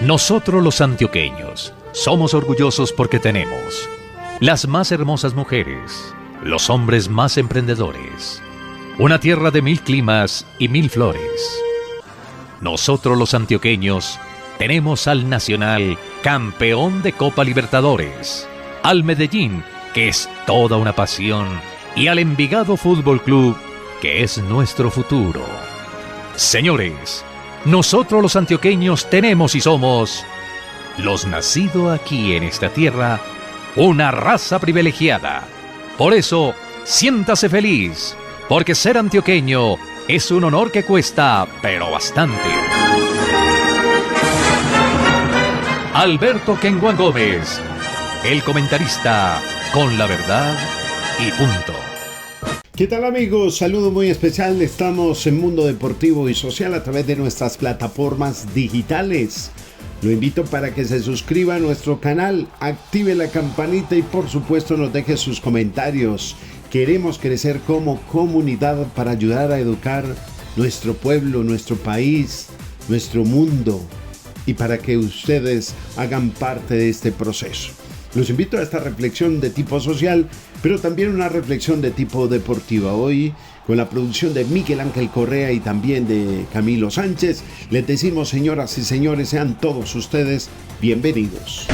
Nosotros los antioqueños somos orgullosos porque tenemos las más hermosas mujeres, los hombres más emprendedores, una tierra de 1000 climas y 1000 flores. Nosotros los antioqueños tenemos al Nacional, campeón de Copa Libertadores, al Medellín, que es toda una pasión, y al Envigado Fútbol Club, que es nuestro futuro. Señores, nosotros los antioqueños tenemos y somos los nacidos aquí en esta tierra, una raza privilegiada. Por eso, siéntase feliz, porque ser antioqueño es un honor que cuesta, pero bastante. Alberto Kenguán Gómez, el comentarista con la verdad y punto. ¿Qué tal, amigos? Saludo muy especial. Estamos en Mundo Deportivo y Social a través de nuestras plataformas digitales. Lo invito para que se suscriba a nuestro canal, active la campanita y por supuesto nos deje sus comentarios. Queremos crecer como comunidad para ayudar a educar nuestro pueblo, nuestro país, nuestro mundo y para que ustedes hagan parte de este proceso. Los invito a esta reflexión de tipo social, pero también una reflexión de tipo deportiva. Hoy, con la producción de Miguel Ángel Correa y también de Camilo Sánchez, les decimos, señoras y señores, sean todos ustedes bienvenidos.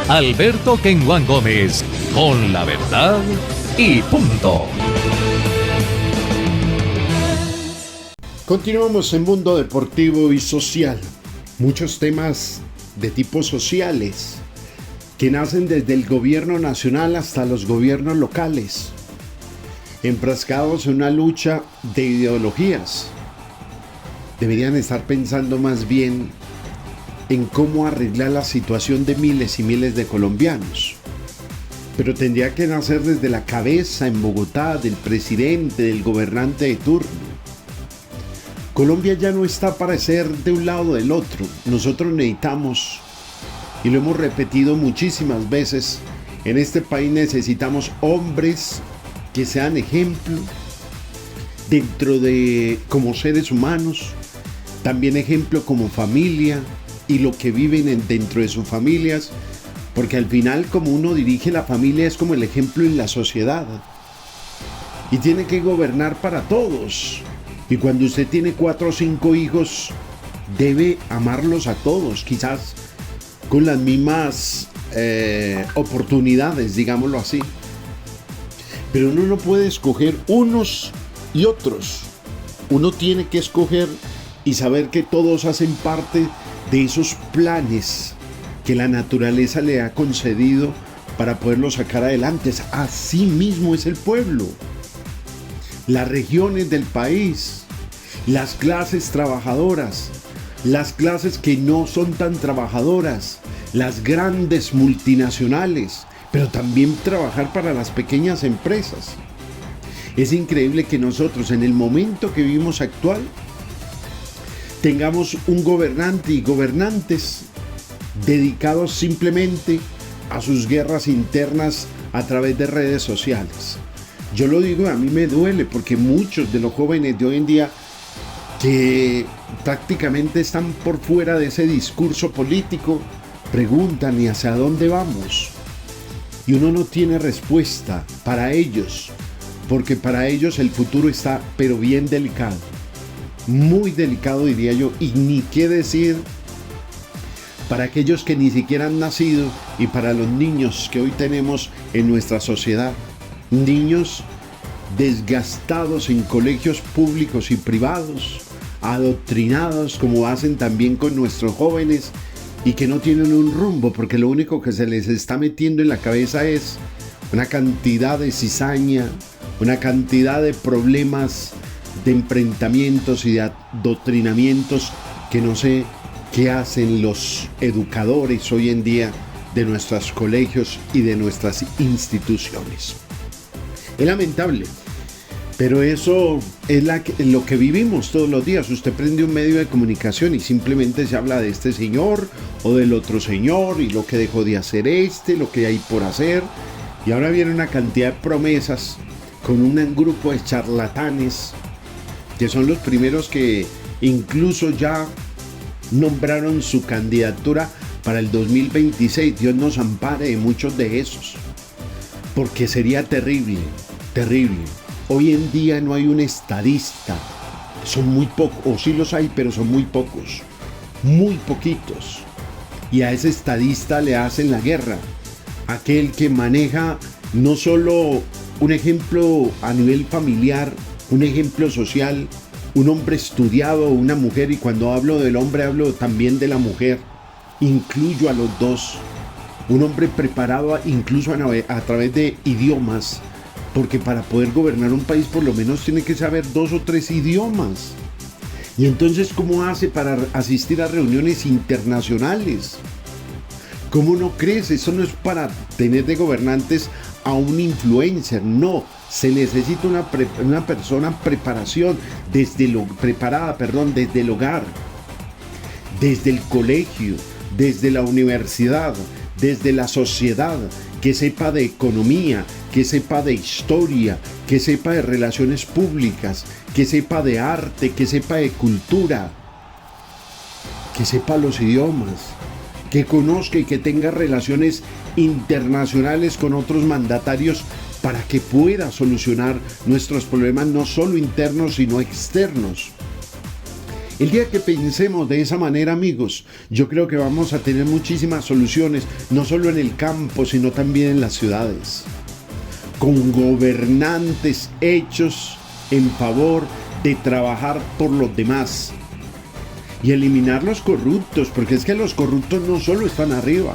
Alberto Kenguán Gómez, con la verdad y punto. Continuamos en Mundo Deportivo y Social. Muchos temas de tipo sociales que nacen desde el gobierno nacional hasta los gobiernos locales, enfrascados en una lucha de ideologías. Deberían estar pensando más bien en cómo arreglar la situación de miles y miles de colombianos. Pero tendría que nacer desde la cabeza en Bogotá del presidente, del gobernante de turno. Colombia ya no está para ser de un lado o del otro. Nosotros necesitamos, y lo hemos repetido muchísimas veces, en este país necesitamos hombres que sean ejemplo dentro de como seres humanos, también ejemplo como familia y lo que viven dentro de sus familias, porque al final como uno dirige la familia es como el ejemplo en la sociedad y tiene que gobernar para todos. Y cuando usted tiene 4 o 5 hijos, debe amarlos a todos, quizás con las mismas oportunidades, digámoslo así. Pero uno no puede escoger unos y otros. Uno tiene que escoger y saber que todos hacen parte de esos planes que la naturaleza le ha concedido para poderlo sacar adelante. Así mismo es el pueblo. Las regiones del país, las clases trabajadoras, las clases que no son tan trabajadoras, las grandes multinacionales, pero también trabajar para las pequeñas empresas. Es increíble que nosotros en el momento que vivimos actual tengamos un gobernante y gobernantes dedicados simplemente a sus guerras internas a través de redes sociales. Yo lo digo, a mí me duele porque muchos de los jóvenes de hoy en día que prácticamente están por fuera de ese discurso político preguntan ¿y hacia dónde vamos? Y uno no tiene respuesta para ellos, porque para ellos el futuro está pero bien delicado, muy delicado diría yo, y ni qué decir para aquellos que ni siquiera han nacido y para los niños que hoy tenemos en nuestra sociedad. Niños desgastados en colegios públicos y privados, adoctrinados como hacen también con nuestros jóvenes y que no tienen un rumbo porque lo único que se les está metiendo en la cabeza es una cantidad de cizaña, una cantidad de problemas, de enfrentamientos y de adoctrinamientos que no sé qué hacen los educadores hoy en día de nuestros colegios y de nuestras instituciones. Es lamentable, pero eso es lo que vivimos todos los días. Usted prende un medio de comunicación y simplemente se habla de este señor o del otro señor y lo que dejó de hacer lo que hay por hacer. Y ahora viene una cantidad de promesas con un grupo de charlatanes que son los primeros que incluso ya nombraron su candidatura para el 2026. Dios nos ampare de muchos de esos, porque sería terrible, terrible. Hoy en día no hay un estadista, son muy pocos, o sí los hay, pero son muy pocos, muy poquitos. Y a ese estadista le hacen la guerra, aquel que maneja no solo un ejemplo a nivel familiar, un ejemplo social, un hombre estudiado, una mujer, y cuando hablo del hombre hablo también de la mujer, incluyo a los dos, un hombre preparado incluso a través de idiomas, porque para poder gobernar un país por lo menos tiene que saber 2 o 3 idiomas. Y entonces, ¿cómo hace para asistir a reuniones internacionales? ¿Cómo no crees? Eso no es para tener de gobernantes a un influencer, no. Se necesita una persona desde el hogar, desde el colegio, desde la universidad, desde la sociedad, que sepa de economía, que sepa de historia, que sepa de relaciones públicas, que sepa de arte, que sepa de cultura, que sepa los idiomas, que conozca y que tenga relaciones internacionales con otros mandatarios para que pueda solucionar nuestros problemas no solo internos sino externos. El día que pensemos de esa manera, amigos, yo creo que vamos a tener muchísimas soluciones, no solo en el campo, sino también en las ciudades, con gobernantes hechos en favor de trabajar por los demás y eliminar los corruptos, porque es que los corruptos no solo están arriba,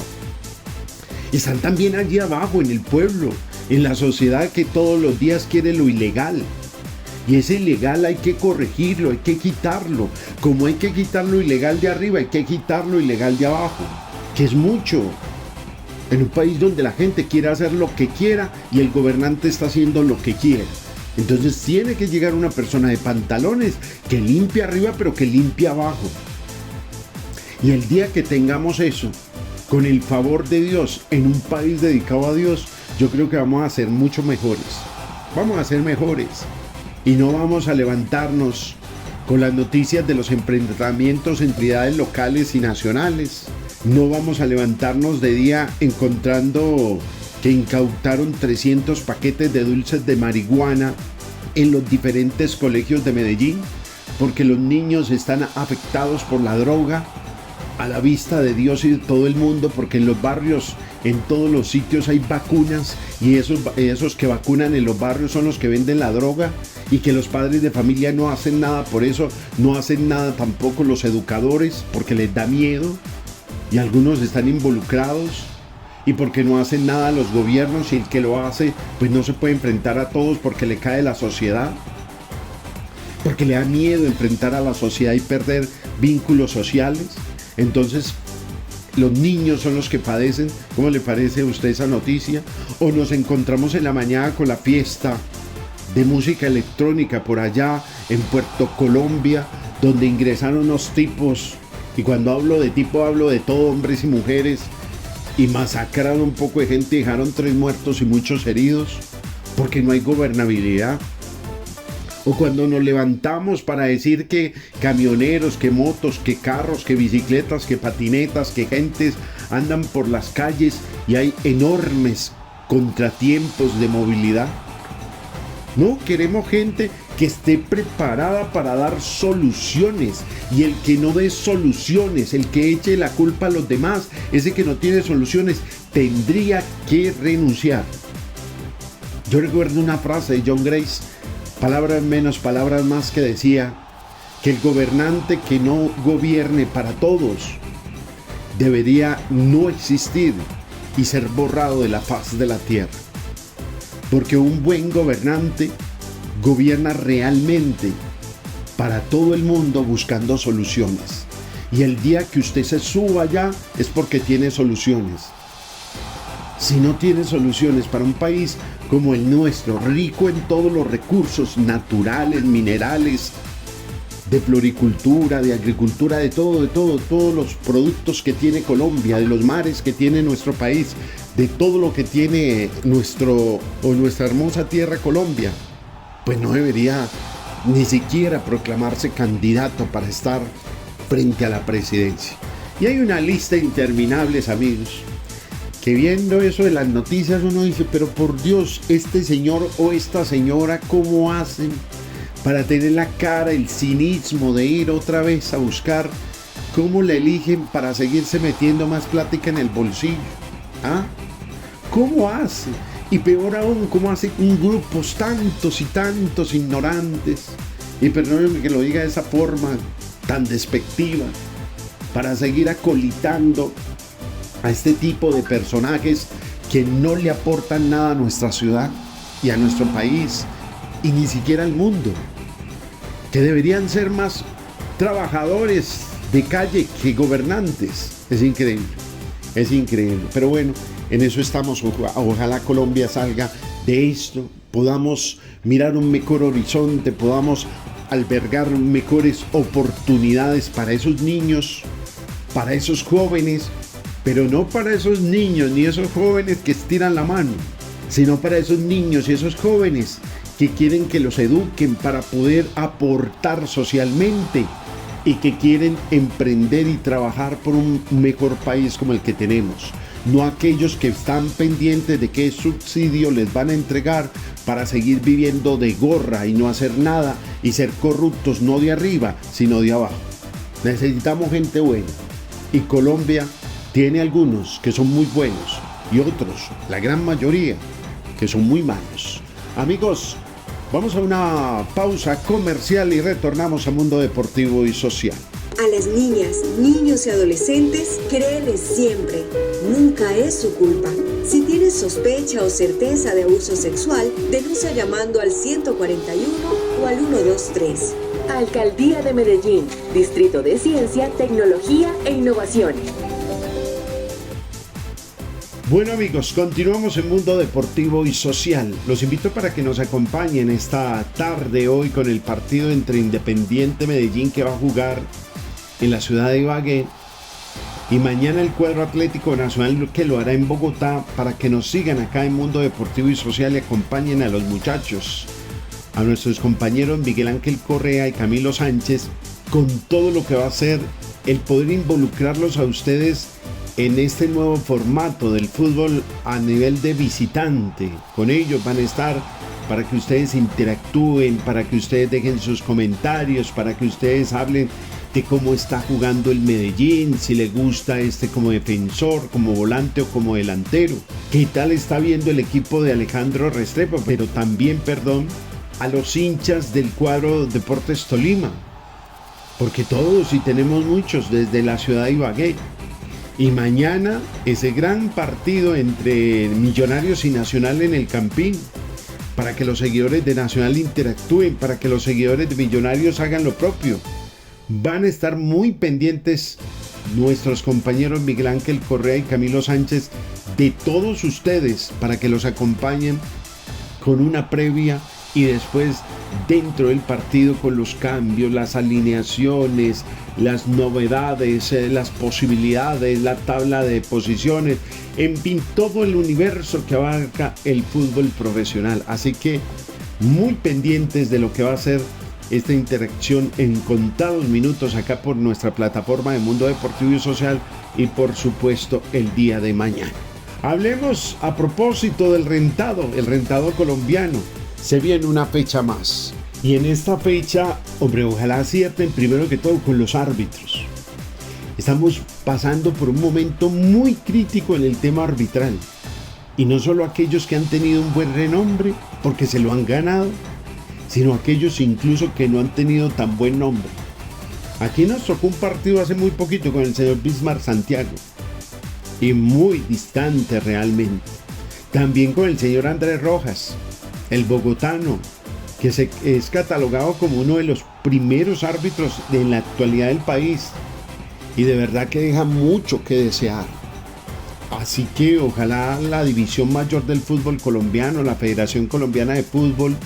están también allí abajo en el pueblo, en la sociedad que todos los días quiere lo ilegal. Y ese ilegal hay que corregirlo, hay que quitarlo. Como hay que quitar lo ilegal de arriba, hay que quitar lo ilegal de abajo, que es mucho. En un país donde la gente quiere hacer lo que quiera y el gobernante está haciendo lo que quiere. Entonces tiene que llegar una persona de pantalones que limpie arriba, pero que limpie abajo. Y el día que tengamos eso, con el favor de Dios, en un país dedicado a Dios, yo creo que vamos a ser mucho mejores. Vamos a ser mejores. Y no vamos a levantarnos con las noticias de los enfrentamientos entre entidades locales y nacionales. No vamos a levantarnos de día encontrando que incautaron 300 paquetes de dulces de marihuana en los diferentes colegios de Medellín, porque los niños están afectados por la droga a la vista de Dios y de todo el mundo, porque en los barrios, en todos los sitios hay vacunas, y esos que vacunan en los barrios son los que venden la droga, y que los padres de familia no hacen nada por eso, no hacen nada tampoco los educadores, porque les da miedo, y algunos están involucrados, y porque no hacen nada los gobiernos, y el que lo hace pues no se puede enfrentar a todos porque le cae la sociedad, porque le da miedo enfrentar a la sociedad y perder vínculos sociales. Entonces los niños son los que padecen. ¿Cómo le parece a usted esa noticia? O nos encontramos en la mañana con la fiesta de música electrónica por allá en Puerto Colombia, donde ingresaron unos tipos, y cuando hablo de tipo hablo de todo, hombres y mujeres, y masacraron un poco de gente, dejaron 3 muertos y muchos heridos, porque no hay gobernabilidad. O cuando nos levantamos para decir que camioneros, que motos, que carros, que bicicletas, que patinetas, que gentes andan por las calles y hay enormes contratiempos de movilidad. No, queremos gente que esté preparada para dar soluciones, y el que no dé soluciones, el que eche la culpa a los demás, ese que no tiene soluciones, tendría que renunciar. Yo recuerdo una frase de John Grace, palabras menos, palabras más, que decía que el gobernante que no gobierne para todos debería no existir y ser borrado de la faz de la tierra. Porque un buen gobernante gobierna realmente para todo el mundo buscando soluciones. Y el día que usted se suba allá es porque tiene soluciones. Si no tiene soluciones para un país como el nuestro, rico en todos los recursos naturales, minerales, de floricultura, de agricultura, de todos los productos que tiene Colombia, de los mares que tiene nuestro país, de todo lo que tiene nuestra hermosa tierra Colombia, pues no debería ni siquiera proclamarse candidato para estar frente a la presidencia. Y hay una lista interminable, amigos, que viendo eso de las noticias uno dice, pero por Dios, este señor o esta señora, ¿cómo hacen para tener la cara, el cinismo de ir otra vez a buscar cómo le eligen para seguirse metiendo más plática en el bolsillo? ¿Ah? ¿Cómo hace? Y peor aún, ¿cómo hace un grupo tantos y tantos ignorantes? Y perdónenme que lo diga de esa forma tan despectiva, para seguir acolitando a este tipo de personajes que no le aportan nada a nuestra ciudad y a nuestro país y ni siquiera al mundo, que deberían ser más trabajadores de calle que gobernantes. Es increíble, pero bueno, en eso estamos. Ojalá Colombia salga de esto, podamos mirar un mejor horizonte, podamos albergar mejores oportunidades para esos niños, para esos jóvenes, pero no para esos niños ni esos jóvenes que estiran la mano, sino para esos niños y esos jóvenes que quieren que los eduquen para poder aportar socialmente y que quieren emprender y trabajar por un mejor país como el que tenemos. No aquellos que están pendientes de qué subsidio les van a entregar para seguir viviendo de gorra y no hacer nada y ser corruptos no de arriba, sino de abajo. Necesitamos gente buena. Y Colombia tiene algunos que son muy buenos y otros, la gran mayoría, que son muy malos. Amigos, vamos a una pausa comercial y retornamos a Mundo Deportivo y Social. A las niñas, niños y adolescentes, créeles siempre. Nunca es su culpa. Si tienes sospecha o certeza de abuso sexual, denuncia llamando al 141 o al 123. Alcaldía de Medellín, Distrito de Ciencia, Tecnología e Innovación. Bueno amigos, continuamos en Mundo Deportivo y Social. Los invito para que nos acompañen esta tarde hoy con el partido entre Independiente Medellín, que va a jugar en la ciudad de Ibagué, y mañana el cuadro Atlético Nacional, que lo hará en Bogotá, para que nos sigan acá en Mundo Deportivo y Social y acompañen a los muchachos, a nuestros compañeros Miguel Ángel Correa y Camilo Sánchez, con todo lo que va a ser el poder involucrarlos a ustedes en este nuevo formato del fútbol a nivel de visitante. Con ellos van a estar para que ustedes interactúen, para que ustedes dejen sus comentarios, para que ustedes hablen de cómo está jugando el Medellín, si le gusta como defensor, como volante o como delantero, qué tal está viendo el equipo de Alejandro Restrepo, pero también, a los hinchas del cuadro Deportes Tolima, porque todos y tenemos muchos desde la ciudad de Ibagué. Y mañana ese gran partido entre Millonarios y Nacional en el Campín, para que los seguidores de Nacional interactúen, para que los seguidores de Millonarios hagan lo propio. Van a estar muy pendientes nuestros compañeros Miguel Ángel Correa y Camilo Sánchez de todos ustedes, para que los acompañen con una previa y después dentro del partido con los cambios, las alineaciones, las novedades, las posibilidades, la tabla de posiciones, en fin, todo el universo que abarca el fútbol profesional. Así que muy pendientes de lo que va a ser esta interacción en contados minutos acá por nuestra plataforma de Mundo Deportivo y Social y por supuesto el día de mañana. Hablemos a propósito del rentado, el rentado colombiano. Se viene una fecha más. Y en esta fecha, hombre, ojalá acierten primero que todo con los árbitros. Estamos pasando por un momento muy crítico en el tema arbitral. Y no solo aquellos que han tenido un buen renombre, porque se lo han ganado, sino aquellos incluso que no han tenido tan buen nombre. Aquí nos tocó un partido hace muy poquito con el señor Bismar Santiago. Y muy distante realmente. También con el señor Andrés Rojas, el bogotano, que es catalogado como uno de los primeros árbitros en la actualidad del país y de verdad que deja mucho que desear. Así que ojalá la división mayor del fútbol colombiano, la Federación Colombiana de Fútbol,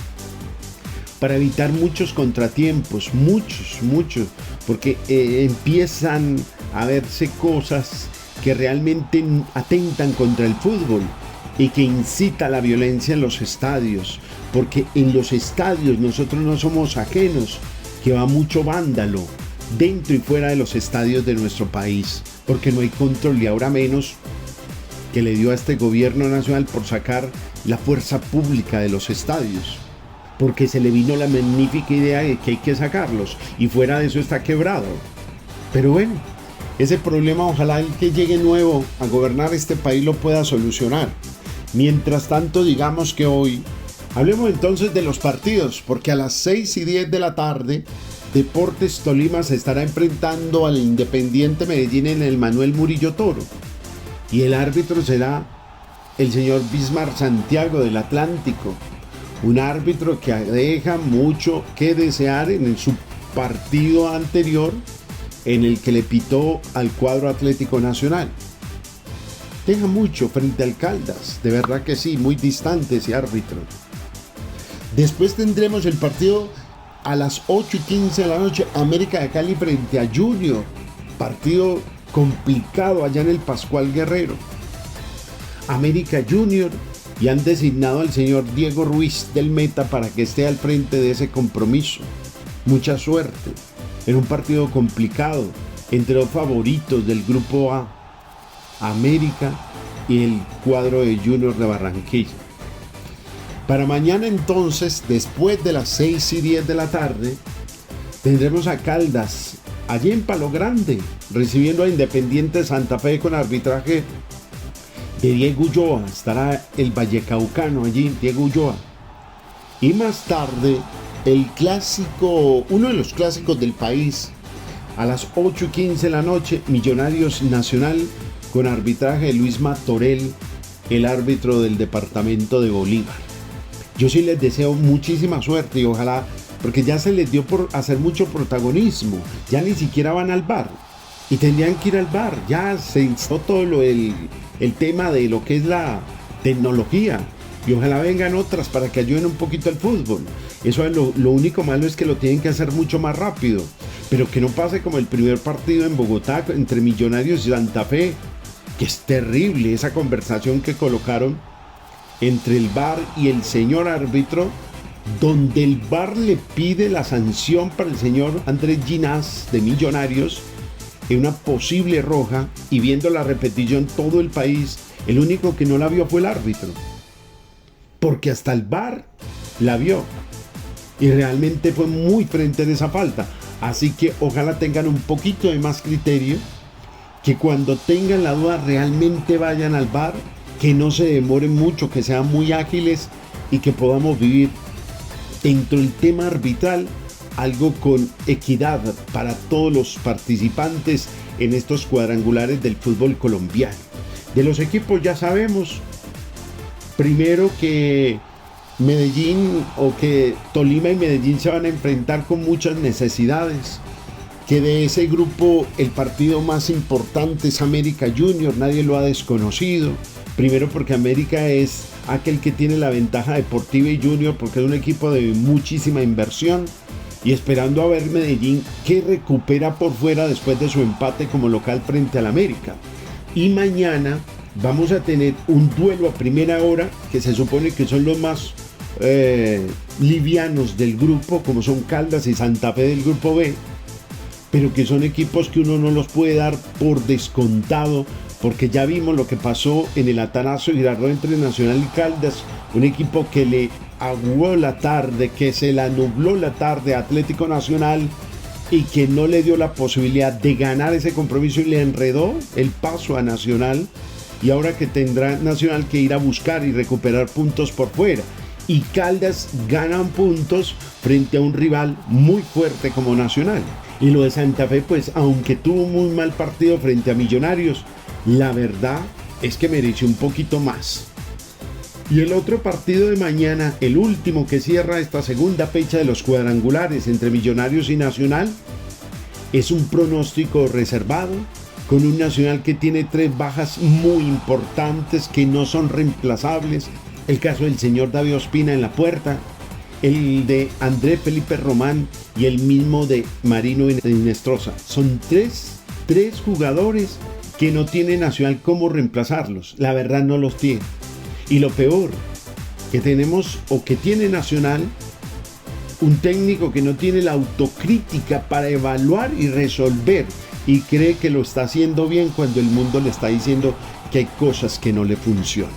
para evitar muchos contratiempos, muchos, porque empiezan a verse cosas que realmente atentan contra el fútbol y que incita a la violencia en los estadios, porque en los estadios nosotros no somos ajenos, que va mucho vándalo dentro y fuera de los estadios de nuestro país, porque no hay control, y ahora menos que le dio a este gobierno nacional por sacar la fuerza pública de los estadios, porque se le vino la magnífica idea de que hay que sacarlos, y fuera de eso está quebrado. Pero bueno, ese problema ojalá el que llegue nuevo a gobernar este país lo pueda solucionar. Mientras tanto, digamos que hoy hablemos entonces de los partidos, porque a las 6:10 de la tarde Deportes Tolima se estará enfrentando al Independiente Medellín en el Manuel Murillo Toro, y el árbitro será el señor Bismar Santiago del Atlántico, un árbitro que deja mucho que desear en su partido anterior en el que le pitó al cuadro Atlético Nacional. Deja mucho frente al Caldas, de verdad que sí, muy distante ese árbitro. Después tendremos el partido a las 8:15 de la noche, América de Cali frente a Junior, partido complicado allá en el Pascual Guerrero. América Junior, y han designado al señor Diego Ruiz del Meta para que esté al frente de ese compromiso. Mucha suerte en un partido complicado entre los favoritos del grupo A, América y el cuadro de Junior de Barranquilla. Para mañana entonces, después de las 6:10 de la tarde, tendremos a Caldas, allí en Palo Grande, recibiendo a Independiente Santa Fe con arbitraje de Diego Ulloa. Estará el vallecaucano allí, Diego Ulloa. Y más tarde, el clásico, uno de los clásicos del país, a las 8:15 de la noche, Millonarios Nacional con arbitraje de Luis Matorel, el árbitro del departamento de Bolívar. Yo sí les deseo muchísima suerte y ojalá, porque ya se les dio por hacer mucho protagonismo, ya ni siquiera van al VAR y tendrían que ir al VAR, ya se hizo todo el tema de lo que es la tecnología, y ojalá vengan otras para que ayuden un poquito al fútbol. Eso es lo único malo, es que lo tienen que hacer mucho más rápido, pero que no pase como el primer partido en Bogotá entre Millonarios y Santa Fe, que es terrible esa conversación que colocaron entre el VAR y el señor árbitro, donde el VAR le pide la sanción para el señor Andrés Ginás de Millonarios en una posible roja, y viendo la repetición todo el país, el único que no la vio fue el árbitro, porque hasta el VAR la vio y realmente fue muy frente a esa falta. Así que ojalá tengan un poquito de más criterio, que cuando tengan la duda realmente vayan al VAR, que no se demoren mucho, que sean muy ágiles y que podamos vivir dentro del tema arbitral algo con equidad para todos los participantes en estos cuadrangulares del fútbol colombiano. De los equipos ya sabemos, primero que Medellín, o que Tolima y Medellín se van a enfrentar con muchas necesidades, que de ese grupo el partido más importante es América Junior, nadie lo ha desconocido. Primero porque América es aquel que tiene la ventaja deportiva, y Junior porque es un equipo de muchísima inversión, y esperando a ver Medellín que recupera por fuera después de su empate como local frente al América. Y mañana vamos a tener un duelo a primera hora, que se supone que son los más livianos del grupo, como son Caldas y Santa Fe del grupo B, pero que son equipos que uno no los puede dar por descontado, porque ya vimos lo que pasó en el Atanasio Girardot entre Nacional y Caldas, un equipo que le aguó la tarde, que se la nubló la tarde a Atlético Nacional, y que no le dio la posibilidad de ganar ese compromiso y le enredó el paso a Nacional, y ahora que tendrá Nacional que ir a buscar y recuperar puntos por fuera, y Caldas ganan puntos frente a un rival muy fuerte como Nacional. Y lo de Santa Fe, pues aunque tuvo un muy mal partido frente a Millonarios, la verdad es que mereció un poquito más. Y el otro partido de mañana, el último que cierra esta segunda fecha de los cuadrangulares entre Millonarios y Nacional, es un pronóstico reservado, con un Nacional que tiene 3 bajas muy importantes que no son reemplazables. El caso del señor David Ospina en la puerta, el de André Felipe Román y el mismo de Marino Inestrosa. Son tres jugadores que no tiene Nacional cómo reemplazarlos. La verdad no los tiene. Y lo peor, que tenemos o que tiene Nacional, un técnico que no tiene la autocrítica para evaluar y resolver y cree que lo está haciendo bien cuando el mundo le está diciendo que hay cosas que no le funcionan.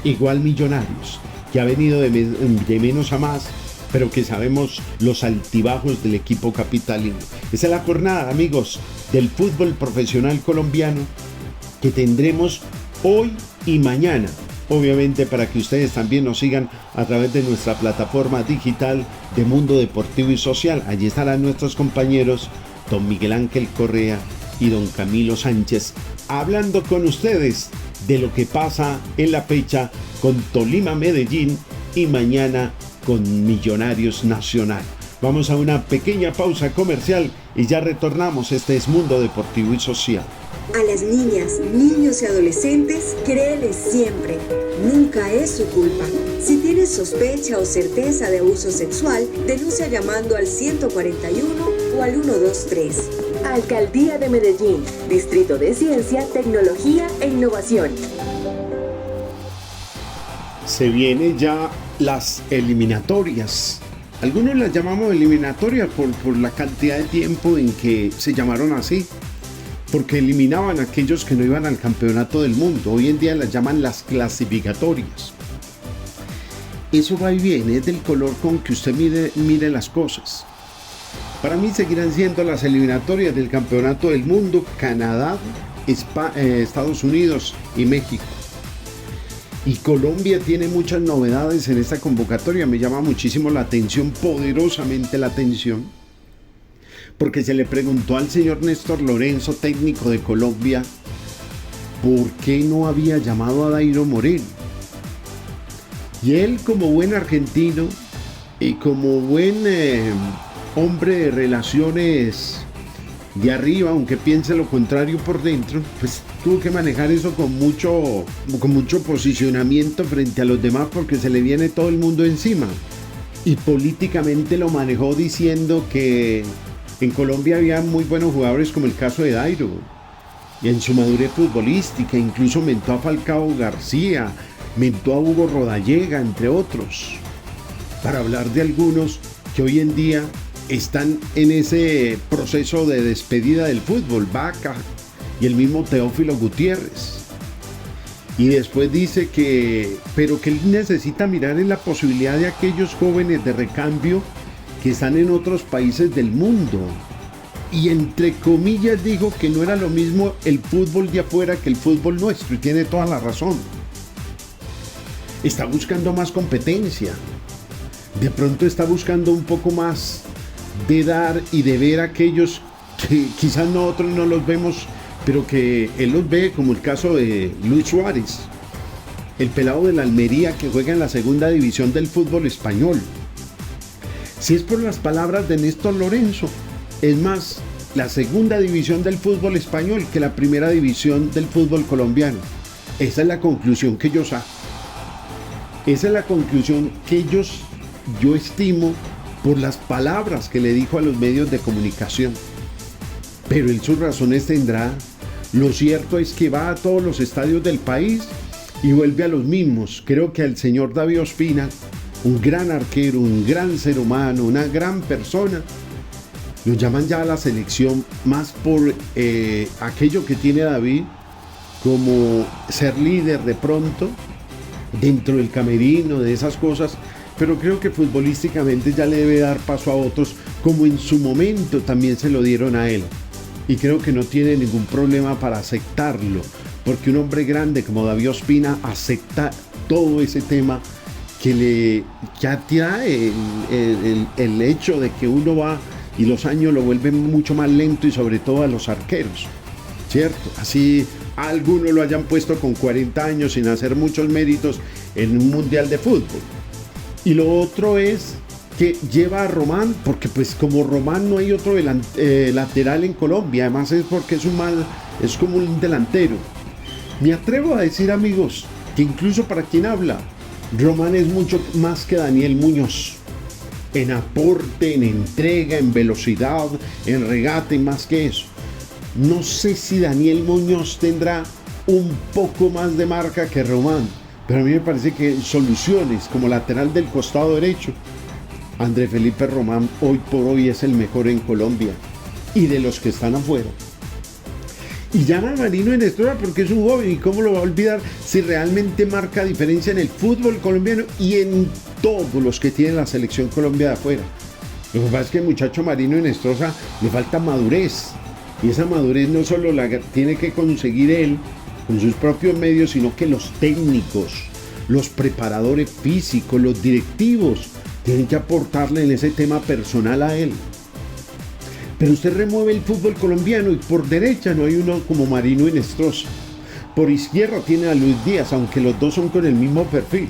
Igual Millonarios, que ha venido de menos a más, pero que sabemos los altibajos del equipo capitalino. Esa es la jornada, amigos, del fútbol profesional colombiano que tendremos hoy y mañana. Obviamente para que ustedes también nos sigan a través de nuestra plataforma digital de Mundo Deportivo y Social. Allí estarán nuestros compañeros don Miguel Ángel Correa y don Camilo Sánchez hablando con ustedes de lo que pasa en la fecha con Tolima Medellín y mañana con Millonarios Nacional. Vamos a una pequeña pausa comercial y ya retornamos. Este es Mundo Deportivo y Social. A las niñas, niños y adolescentes, créeles siempre. Nunca es su culpa. Si tienes sospecha o certeza de abuso sexual, denuncia llamando al 141 o al 123. Alcaldía de Medellín, Distrito de Ciencia, Tecnología e Innovación. Se vienen ya las eliminatorias. Algunos las llamamos eliminatorias por la cantidad de tiempo en que se llamaron así, porque eliminaban a aquellos que no iban al campeonato del mundo. Hoy en día las llaman las clasificatorias. Eso va y viene, es del color con que usted mire las cosas. Para mí seguirán siendo las eliminatorias del campeonato del mundo: Canadá, Estados Unidos y México. Y Colombia tiene muchas novedades en esta convocatoria. Me llama muchísimo la atención, poderosamente la atención, porque se le preguntó al señor Néstor Lorenzo, técnico de Colombia, por qué no había llamado a Dairo Moreno. Y él, como buen argentino y como buen hombre de relaciones de arriba, aunque piense lo contrario por dentro, pues tuvo que manejar eso con mucho posicionamiento frente a los demás, porque se le viene todo el mundo encima. Y políticamente lo manejó diciendo que en Colombia había muy buenos jugadores, como el caso de Dairo, y en su madurez futbolística incluso mentó a Falcao García, mentó a Hugo Rodallega, entre otros, para hablar de algunos que hoy en día están en ese proceso de despedida del fútbol, Vaca y el mismo Teófilo Gutiérrez. Y después dice pero que él necesita mirar en la posibilidad de aquellos jóvenes de recambio que están en otros países del mundo. Y entre comillas dijo que no era lo mismo el fútbol de afuera que el fútbol nuestro, y tiene toda la razón. Está buscando más competencia. De pronto está buscando un poco más de dar y de ver a aquellos que quizás nosotros no los vemos, pero que él los ve, como el caso de Luis Suárez, el pelado de la Almería que juega en la segunda división del fútbol español. Si es por las palabras de Néstor Lorenzo, es más la segunda división del fútbol español que la primera división del fútbol colombiano. Esa es la conclusión que yo saco. Esa es la conclusión que yo estimo por las palabras que le dijo a los medios de comunicación. Pero él sus razones tendrá. Lo cierto es que va a todos los estadios del país y vuelve a los mismos. Creo que al señor David Ospina, un gran arquero, un gran ser humano, una gran persona, lo llaman ya a la selección más por aquello que tiene David, como ser líder de pronto dentro del camerino, de esas cosas. Pero creo que futbolísticamente ya le debe dar paso a otros, como en su momento también se lo dieron a él. Y creo que no tiene ningún problema para aceptarlo, porque un hombre grande como David Ospina acepta todo ese tema que atrae el hecho de que uno va y los años lo vuelven mucho más lento, y sobre todo a los arqueros, ¿cierto? Así algunos lo hayan puesto con 40 años sin hacer muchos méritos en un mundial de fútbol. Y lo otro es que lleva a Román, porque pues como Román no hay otro lateral en Colombia, además es porque es como un delantero. Me atrevo a decir, amigos, que incluso para quien habla, Román es mucho más que Daniel Muñoz, en aporte, en entrega, en velocidad, en regate, más que eso. No sé si Daniel Muñoz tendrá un poco más de marca que Román, Pero a mí me parece que soluciones como lateral del costado derecho, André Felipe Román hoy por hoy es el mejor en Colombia y de los que están afuera. Y llama a Marino Enestrosa porque es un joven, y cómo lo va a olvidar si realmente marca diferencia en el fútbol colombiano y en todos los que tiene la selección Colombia de afuera. Lo que pasa es que el muchacho Marino Enestrosa le falta madurez, y esa madurez no solo la tiene que conseguir él con sus propios medios, sino que los técnicos, los preparadores físicos, los directivos tienen que aportarle en ese tema personal a él. Pero usted remueve el fútbol colombiano y por derecha no hay uno como Marino Enestrosa. Por izquierda tiene a Luis Díaz, aunque los dos son con el mismo perfil,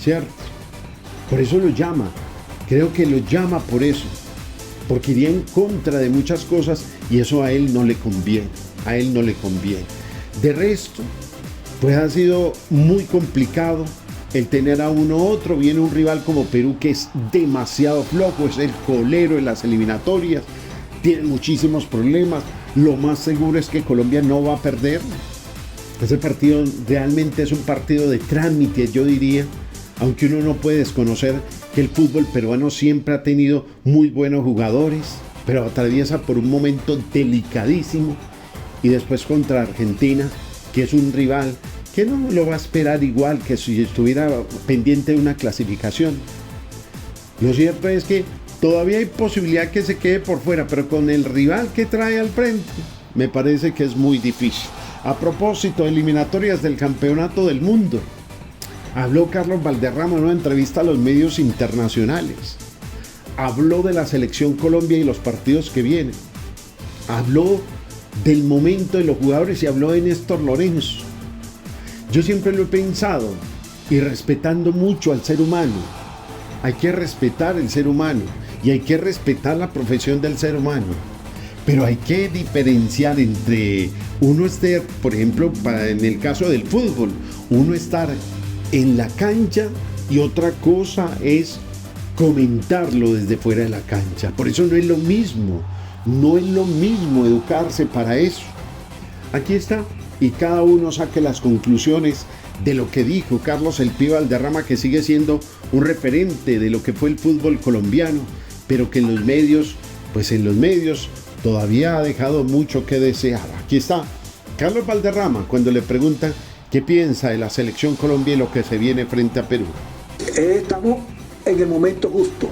¿cierto? Por eso lo llama, creo que lo llama por eso, porque iría en contra de muchas cosas y eso a él no le conviene, a él no le conviene. De resto, pues ha sido muy complicado el tener a uno u otro. Viene un rival como Perú que es demasiado flojo, es el colero en las eliminatorias, tiene muchísimos problemas. Lo más seguro es que Colombia no va a perder. Ese partido realmente es un partido de trámite, yo diría, aunque uno no puede desconocer que el fútbol peruano siempre ha tenido muy buenos jugadores, pero atraviesa por un momento delicadísimo, y después contra Argentina, que es un rival que no lo va a esperar igual que si estuviera pendiente de una clasificación. Lo cierto es que todavía hay posibilidad que se quede por fuera, pero con el rival que trae al frente, me parece que es muy difícil. A propósito, eliminatorias del Campeonato del Mundo. Habló Carlos Valderrama en una entrevista a los medios internacionales. Habló de la selección Colombia y los partidos que vienen. Habló del momento de los jugadores y habló de Néstor Lorenzo. Yo siempre lo he pensado, y respetando mucho al ser humano. Hay que respetar el ser humano y hay que respetar la profesión del ser humano. Pero hay que diferenciar entre uno estar, por ejemplo, en el caso del fútbol, uno estar en la cancha y otra cosa es comentarlo desde fuera de la cancha. Por eso no es lo mismo educarse para eso. Aquí está, y cada uno saque las conclusiones de lo que dijo Carlos El Pío Valderrama, que sigue siendo un referente de lo que fue el fútbol colombiano, pero que en los medios todavía ha dejado mucho que desear. Aquí está Carlos Valderrama cuando le preguntan qué piensa de la selección Colombia y lo que se viene frente a Perú. Estamos en el momento justo.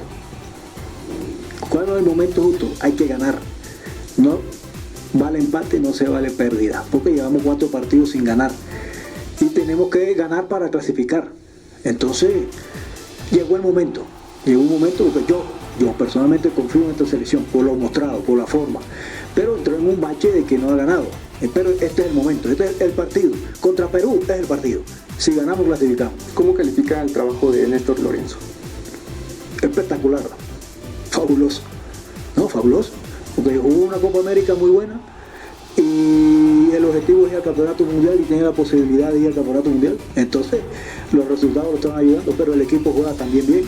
¿Cuál es el momento justo? Hay que ganar. No vale empate, no se vale pérdida, porque llevamos 4 partidos sin ganar y tenemos que ganar para clasificar. Entonces llegó un momento porque yo personalmente confío en esta selección por lo mostrado, por la forma, pero entró en un bache de que no ha ganado. Pero este es el momento, este es el partido contra Perú, es el partido. Si ganamos, clasificamos. ¿Cómo califica el trabajo de Néstor Lorenzo? Espectacular, fabuloso, porque jugó una Copa América muy buena y el objetivo es ir al Campeonato Mundial y tiene la posibilidad de ir al Campeonato Mundial. Entonces los resultados lo están ayudando, pero el equipo juega también bien.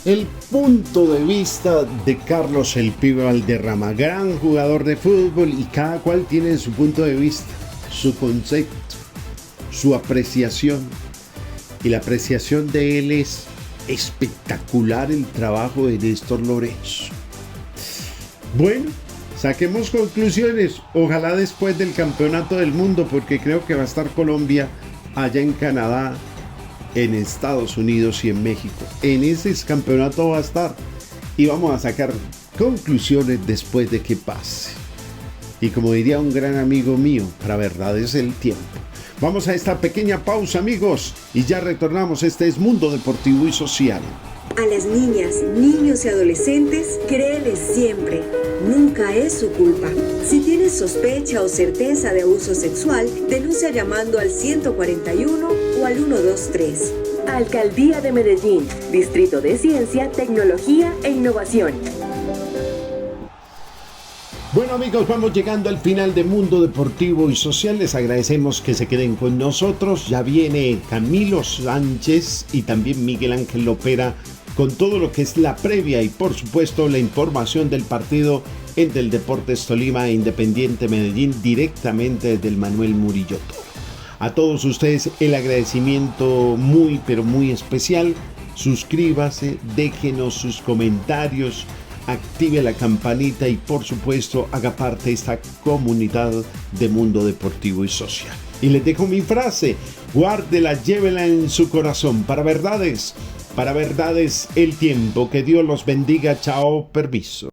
El punto de vista de Carlos El Pío Valderrama, gran jugador de fútbol, y cada cual tiene su punto de vista, su concepto, su apreciación, y la apreciación de él es espectacular el trabajo de Néstor Lorenzo. Bueno, saquemos conclusiones, ojalá después del Campeonato del Mundo, porque creo que va a estar Colombia allá en Canadá, en Estados Unidos y en México. En ese campeonato va a estar y vamos a sacar conclusiones después de que pase. Y como diría un gran amigo mío, la verdad es el tiempo. Vamos a esta pequeña pausa, amigos, y ya retornamos. Este es Mundo Deportivo y Social. A las niñas, niños y adolescentes, créeles siempre. Nunca es su culpa. Si tienes sospecha o certeza de abuso sexual, denuncia llamando al 141 o al 123. Alcaldía de Medellín, Distrito de Ciencia, Tecnología e Innovación. Bueno, amigos, vamos llegando al final de Mundo Deportivo y Social. Les agradecemos que se queden con nosotros. Ya viene Camilo Sánchez y también Miguel Ángel Lopera con todo lo que es la previa y por supuesto la información del partido entre el Deportes Tolima e Independiente Medellín directamente desde el Manuel Murillo Toro. A todos ustedes el agradecimiento muy pero muy especial. Suscríbase, déjenos sus comentarios, active la campanita y por supuesto haga parte de esta comunidad de Mundo Deportivo y Social. Y les dejo mi frase: guárdela, llévela en su corazón. Para verdades el tiempo. Que Dios los bendiga. Chao, permiso.